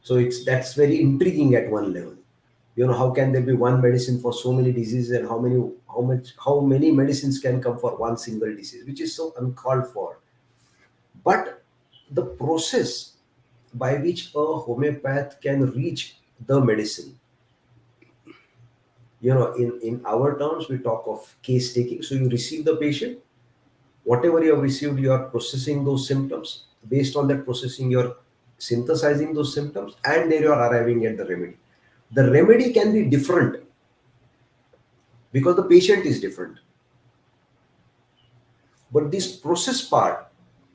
Speaker 3: So that's very intriguing at one level. How can there be one medicine for so many diseases, and how many medicines can come for one single disease, which is so uncalled for. But the process by which a homeopath can reach the medicine, in our terms, we talk of case taking. So you receive the patient, whatever you have received, you are processing those symptoms. Based on that processing, you're synthesizing those symptoms, and there you are arriving at the remedy. The remedy can be different because the patient is different, but this process part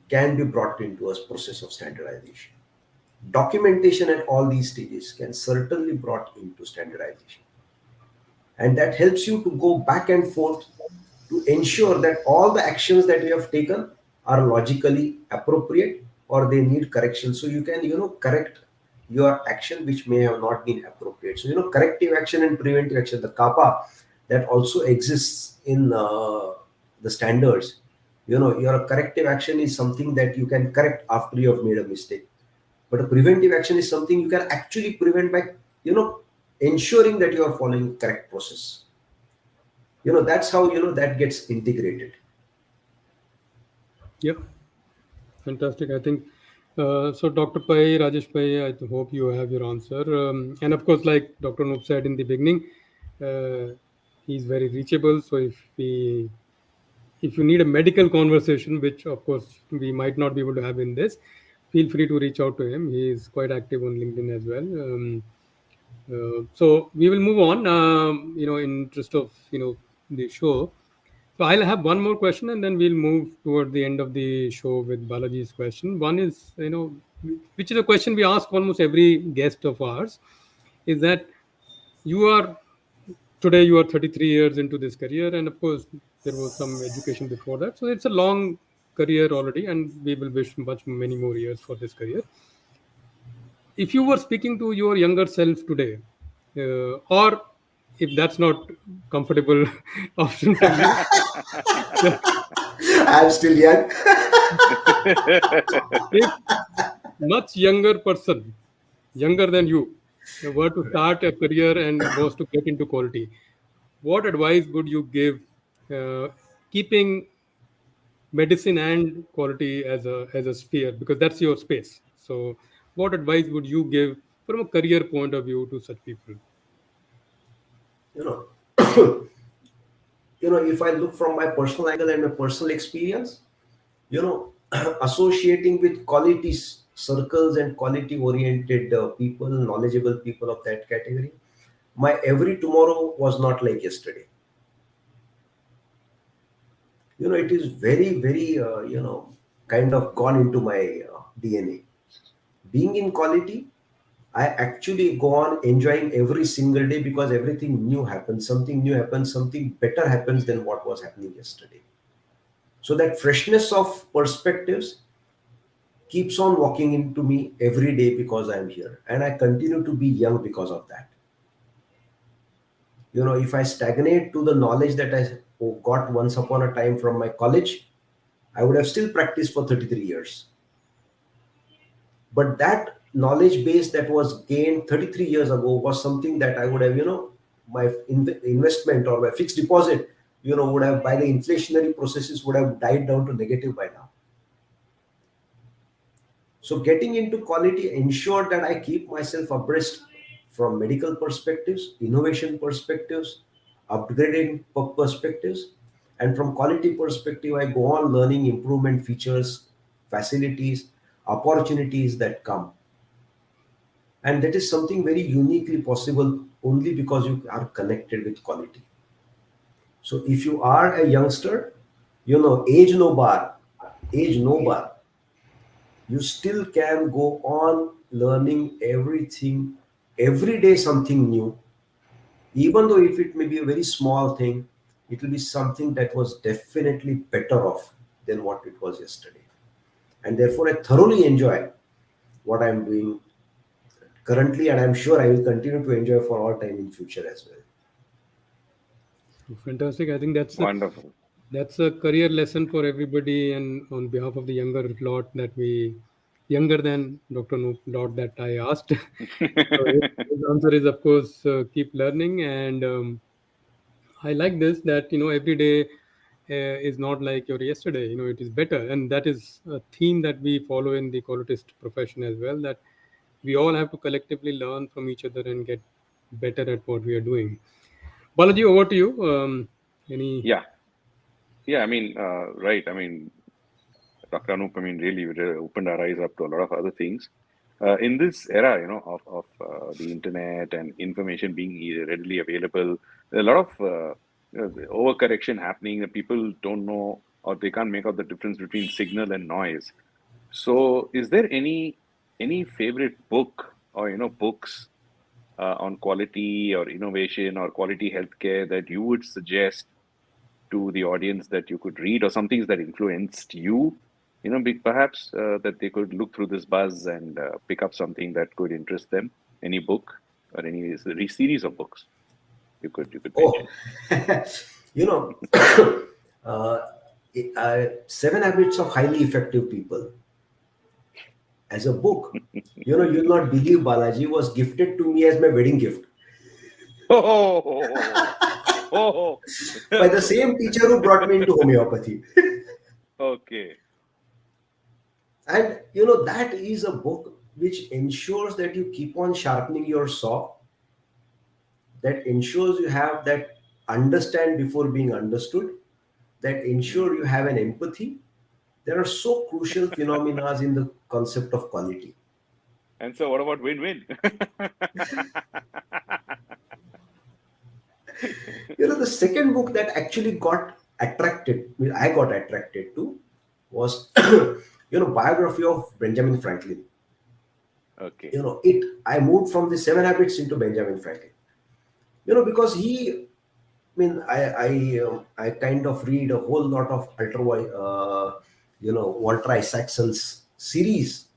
Speaker 3: can be brought into a process of standardization. Documentation at all these stages can certainly brought into standardization, and that helps you to go back and forth to ensure that all the actions that you have taken are logically appropriate or they need correction. So you can correct your action which may have not been appropriate. So corrective action and preventive action, the kappa, that also exists in the standards. Your corrective action is something that you can correct after you have made a mistake, but a preventive action is something you can actually prevent by ensuring that you are following correct process. That's how that gets integrated.
Speaker 1: Yeah, fantastic. I think so. Dr. Pai, Rajesh Pai, I hope you have your answer. And of course, like Dr. Noop said in the beginning, uh, he's very reachable. So if you need a medical conversation, which of course we might not be able to have in this, feel free to reach out to him. He is quite active on LinkedIn as well. So we will move on. In interest of the show. So I'll have one more question, and then we'll move toward the end of the show with Balaji's question. One is, which is a question we ask almost every guest of ours, is that you are today you are 33 years into this career, and of course there was some education before that, so it's a long career already, and we will wish much many more years for this career. If you were speaking to your younger self today, or if that's not comfortable option for you,
Speaker 3: I'm still young.
Speaker 1: if much younger person, younger than you, were to start a career and was to get into quality, what advice would you give, keeping medicine and quality as a sphere, because that's your space? So what advice would you give from a career point of view to such people?
Speaker 3: you know if I look from my personal angle and my personal experience, you know associating with quality circles and quality oriented people, knowledgeable people of that category, my every tomorrow was not like yesterday. It is very very kind of gone into my DNA. Being in quality, I actually go on enjoying every single day because everything new happens, something new happens, something better happens than what was happening yesterday. So that freshness of perspectives keeps on walking into me every day because I'm here, and I continue to be young because of that. If I stagnate to the knowledge that I got once upon a time from my college, I would have still practiced for 33 years. But that knowledge base that was gained 33 years ago was something that I would have, my investment or my fixed deposit, would have, by the inflationary processes, would have died down to negative by now. So getting into quality ensured that I keep myself abreast from medical perspectives, innovation perspectives, upgrading perspectives, and from quality perspective, I go on learning improvement features, facilities, opportunities that come. And that is something very uniquely possible only because you are connected with quality. So if you are a youngster, age no bar, age no bar, you still can go on learning everything, every day something new. Even though if it may be a very small thing, it will be something that was definitely better off than what it was yesterday. And therefore I thoroughly enjoy what I'm doing currently, and I'm sure I will continue to enjoy for all time in future as well.
Speaker 1: Fantastic. I think
Speaker 2: Wonderful.
Speaker 1: that's a career lesson for everybody, and on behalf of the younger lot that we younger than Dr. Noop lot that I asked. So his answer is, of course, keep learning. And I like this, that every day is not like your yesterday. It is better, and that is a theme that we follow in the qualitist profession as well. That we all have to collectively learn from each other and get better at what we are doing. Balaji, over to you. Any
Speaker 2: Yeah, yeah. I mean, right. I mean, Dr. Anoop, I mean, really opened our eyes up to a lot of other things. in this era, of the internet and information being readily available, a lot of overcorrection happening. That people don't know or they can't make out the difference between signal and noise. So, is there any favorite book or books on quality or innovation or quality healthcare that you would suggest to the audience that you could read, or some things that influenced you, perhaps that they could look through this buzz and pick up something that could interest them? Any book or any series of books you could
Speaker 3: Oh,
Speaker 2: mention?
Speaker 3: you know, uh, 7 Habits of Highly Effective People as a book. You'll not believe, Balaji, was gifted to me as my wedding gift
Speaker 2: Oh, oh,
Speaker 3: by the same teacher who brought me into homeopathy.
Speaker 2: okay.
Speaker 3: And that is a book which ensures that you keep on sharpening your saw, that ensures you have that understand before being understood, that ensure you have an empathy. There are so crucial phenomena in the concept of quality.
Speaker 2: And so, what about win-win?
Speaker 3: The second book that actually I got attracted to was, biography of Benjamin Franklin.
Speaker 2: Okay.
Speaker 3: I moved from the 7 Habits into Benjamin Franklin. Because I kind of read a whole lot of Walter Isaacson's series.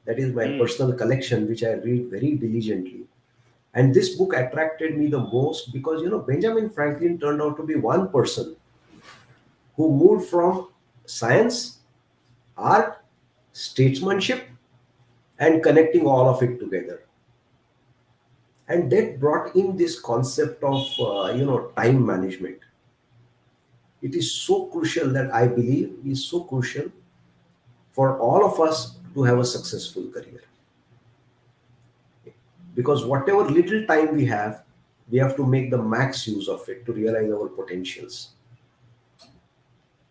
Speaker 3: That is my
Speaker 2: Hmm.
Speaker 3: personal collection, which I read very diligently. And this book attracted me the most because, Benjamin Franklin turned out to be one person who moved from science, art, statesmanship, and connecting all of it together. And that brought in this concept of, time management. It is so crucial, that I believe is so crucial for all of us to have a successful career. Because whatever little time we have to make the max use of it to realize our potentials.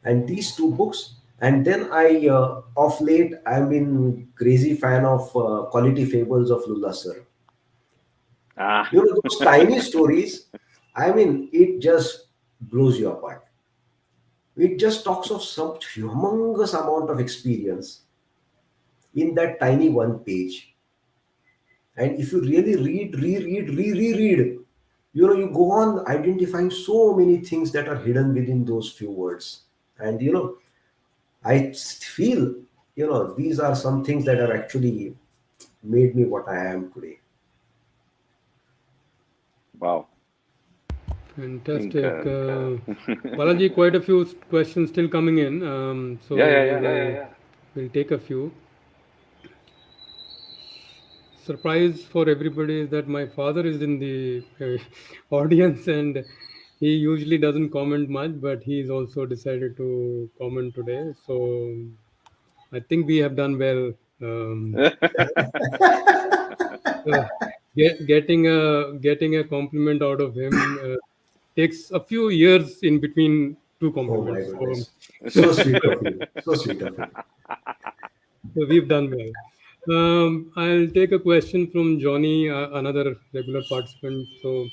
Speaker 3: And these two books, and then I of late I've been crazy fan of Quality Fables of Lulla Sir.
Speaker 2: Ah.
Speaker 3: Those tiny stories, it just blows you apart. It just talks of some humongous amount of experience in that tiny one page. And if you really read, reread, reread, you go on identifying so many things that are hidden within those few words. And I feel, these are some things that have actually made me what I am today.
Speaker 2: Wow. I think.
Speaker 1: Fantastic. Balaji, quite a few questions still coming in.
Speaker 2: Yeah,
Speaker 1: So
Speaker 2: yeah,
Speaker 1: we
Speaker 2: yeah.
Speaker 1: will take a few. Surprise for everybody is that my father is in the audience, and he usually doesn't comment much, but he's also decided to comment today. So I think we have done well. Um, uh, getting a compliment out of him takes a few years in between two
Speaker 3: Oh my
Speaker 1: compliments. So,
Speaker 3: goodness. So sweet of you. So sweet of you.
Speaker 1: so we've done well. I'll take a question from Johnny, another regular participant. So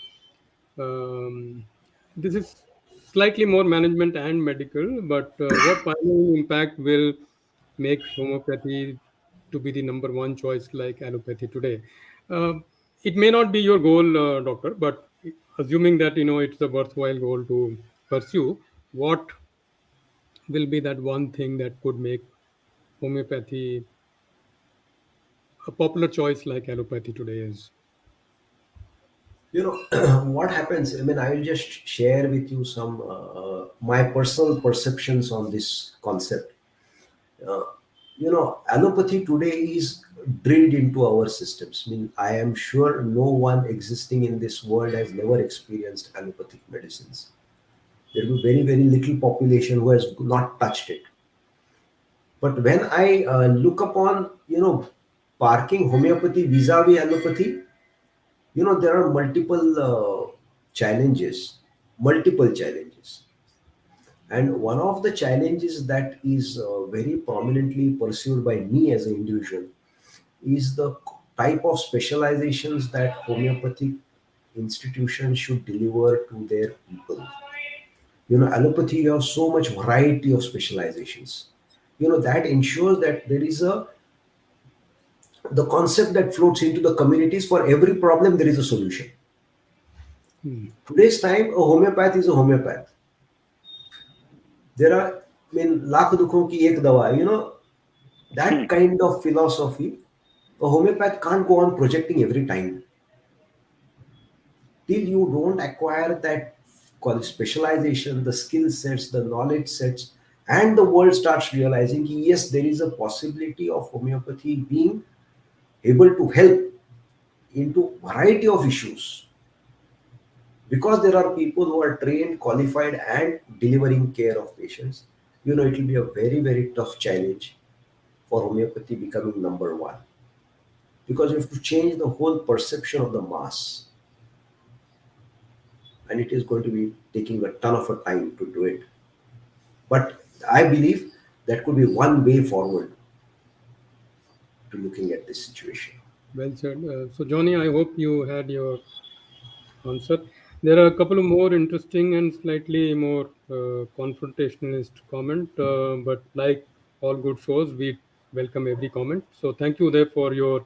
Speaker 1: this is slightly more management and medical, but what final impact will make homeopathy to be the number one choice like allopathy today? Uh, it may not be your goal, doctor, but assuming that it's a worthwhile goal to pursue, what will be that one thing that could make homeopathy a popular choice like allopathy today is?
Speaker 3: What happens, I'll just share with you some my personal perceptions on this concept. Uh, Allopathy today is drilled into our systems. I am sure no one existing in this world has never experienced allopathic medicines. There will be very, very little population who has not touched it. But when I look upon, parking homeopathy vis-a-vis allopathy, there are multiple challenges. And one of the challenges that is very prominently pursued by me as an individual is the type of specializations that homeopathic institutions should deliver to their people. Allopathy, you have so much variety of specializations. That ensures that there is a the concept that floats into the communities. For every problem there is a solution.
Speaker 1: Hmm.
Speaker 3: Today's time, a homeopath is a homeopath. There are, I mean, lakh dukhon ki ek dawa, that kind of philosophy. A homeopath can't go on projecting every time till you don't acquire that specialization, the skill sets, the knowledge sets, and the world starts realizing yes, there is a possibility of homeopathy being able to help into variety of issues, because there are people who are trained, qualified, and delivering care of patients. It will be a very, very tough challenge for homeopathy becoming number one, because you have to change the whole perception of the mass, and it is going to be taking a ton of a time to do it. But I believe that could be one way forward to looking at this situation.
Speaker 1: Well said. So, Johnny, I hope you had your answer. There are a couple of more interesting and slightly more confrontationalist comment, but like all good shows, we welcome every comment. So, thank you there for your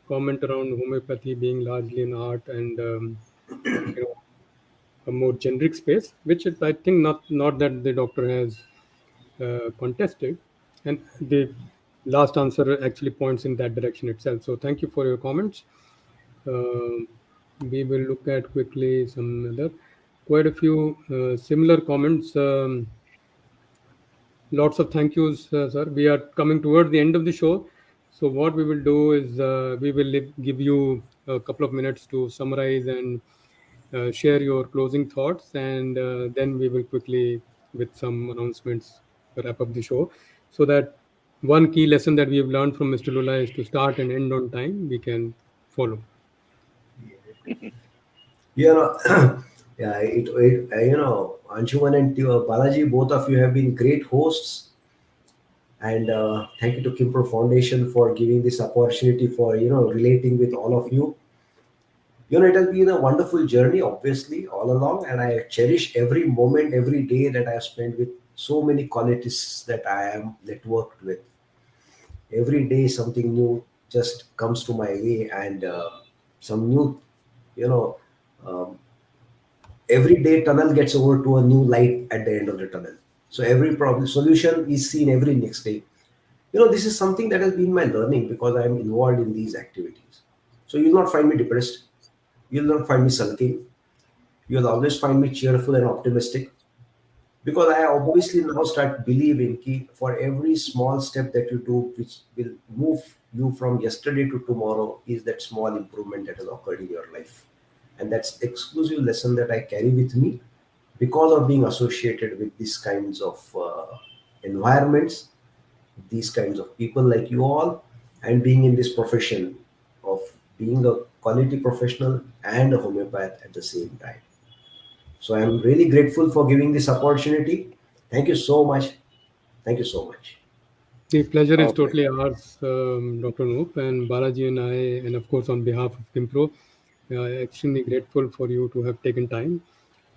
Speaker 1: comment around homeopathy being largely an art and you know, a more generic space, which is, I think, not that the doctor has contested, and the last answer actually points in that direction itself. So, thank you for your comments. Um we will look at quickly some other, quite a few similar comments. Lots of thank yous, sir. We are coming toward the end of the show. So, what we will do is we will give you a couple of minutes to summarize and share your closing thoughts, and then we will quickly, with some announcements, wrap up the show. So that one key lesson that we have learned from Mr. Lula is to start and end on time, we can follow.
Speaker 3: You know, yeah, Anshuman and Balaji, both of you have been great hosts. And thank you to Qimpro Foundation for giving this opportunity for, relating with all of you. It has been a wonderful journey, obviously, all along. And I cherish every moment, every day that I have spent with so many qualities that I am networked with. Every day, something new just comes to my way, and some new, you know, um, every day tunnel gets over to a new light at the end of the tunnel. So every problem solution is seen every next day. This is something that has been my learning because I am involved in these activities. So you'll not find me depressed. You'll not find me sulking. You'll always find me cheerful and optimistic, because I obviously now start believing that for every small step that you do, which will move you from yesterday to tomorrow, is that small improvement that has occurred in your life. And that's exclusive lesson that I carry with me because of being associated with these kinds of environments, these kinds of people like you all, and being in this profession of being a quality professional and a homeopath at the same time. So I'm really grateful for giving this opportunity. Thank you so much. Thank you so much.
Speaker 1: The pleasure is
Speaker 2: Oh,
Speaker 1: totally
Speaker 2: pleasure.
Speaker 1: ours, Dr. Noop, and Balaji and I, and of course on behalf of Qimpro, extremely grateful for you to have taken time.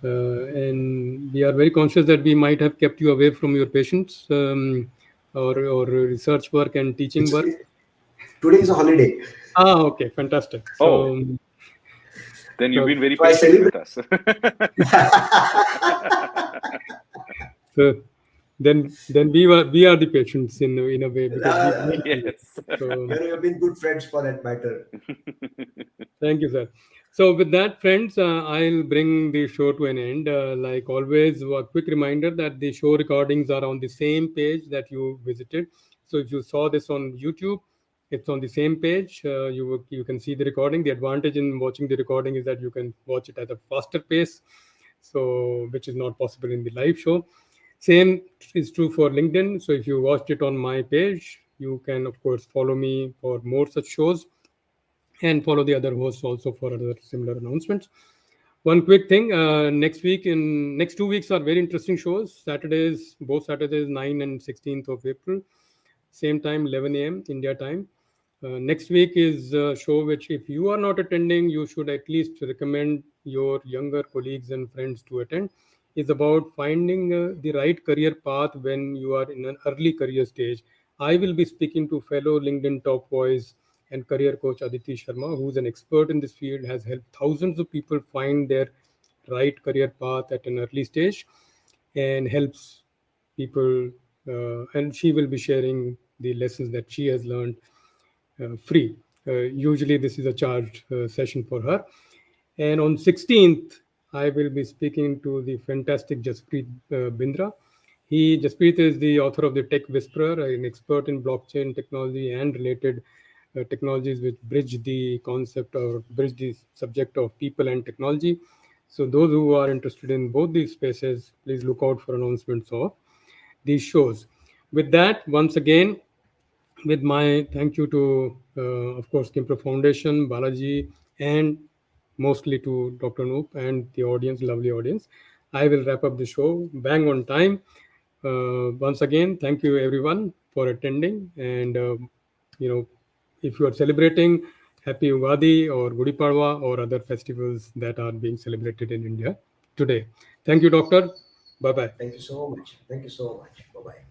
Speaker 1: And we are very conscious that we might have kept you away from your patients, or research work and teaching
Speaker 3: It's
Speaker 1: work.
Speaker 3: today is a holiday,
Speaker 1: Ah, okay, fantastic.
Speaker 2: Oh,
Speaker 1: So,
Speaker 2: then you've
Speaker 1: so,
Speaker 2: been very
Speaker 3: so I
Speaker 2: patient
Speaker 3: celebrate.
Speaker 2: with us.
Speaker 1: so then we are the patients in a way, because we
Speaker 3: Uh,
Speaker 1: wait for you.
Speaker 2: Yes.
Speaker 1: So.
Speaker 3: You've been good friends for that matter.
Speaker 1: Thank you, sir. So, with that, friends, I'll bring the show to an end. Like always, a quick reminder that the show recordings are on the same page that you visited. So, if you saw this on YouTube, it's on the same page. You can see the recording. The advantage in watching the recording is that you can watch it at a faster pace, so which is not possible in the live show. Same is true for LinkedIn. So, if you watched it on my page, you can of course follow me for more such shows, and follow the other hosts also for other similar announcements. One quick thing: next week, in next 2 weeks, are very interesting shows. Saturdays, both Saturdays, 9 and 16th of April, same time, 11 a.m. India time. Next week is a show which, if you are not attending, you should at least recommend your younger colleagues and friends to attend. Is about finding the right career path when you are in an early career stage. I will be speaking to fellow LinkedIn top voice and career coach Aditi Sharma, who's an expert in this field, has helped thousands of people find their right career path at an early stage, and helps people. And she will be sharing the lessons that she has learned free. Usually, this is a charged session for her. And on 16th, I will be speaking to the fantastic Jaspreet Bindra. Jaspreet is the author of the Tech Whisperer, an expert in blockchain technology and related technologies which bridge the concept or bridge the subject of people and technology. So those who are interested in both these spaces, please look out for announcements of these shows. With that, once again, with my thank you to, of course, Qimpro Foundation, Balaji, and mostly to Dr. Noop and the audience, lovely audience. I will wrap up the show bang on time. Once again, thank you everyone for attending. And, if you are celebrating Happy Ugadi or Gudi Padwa or other festivals that are being celebrated in India today. Thank you, Doctor. Bye bye.
Speaker 3: Thank you so much. Thank you so much. Bye bye.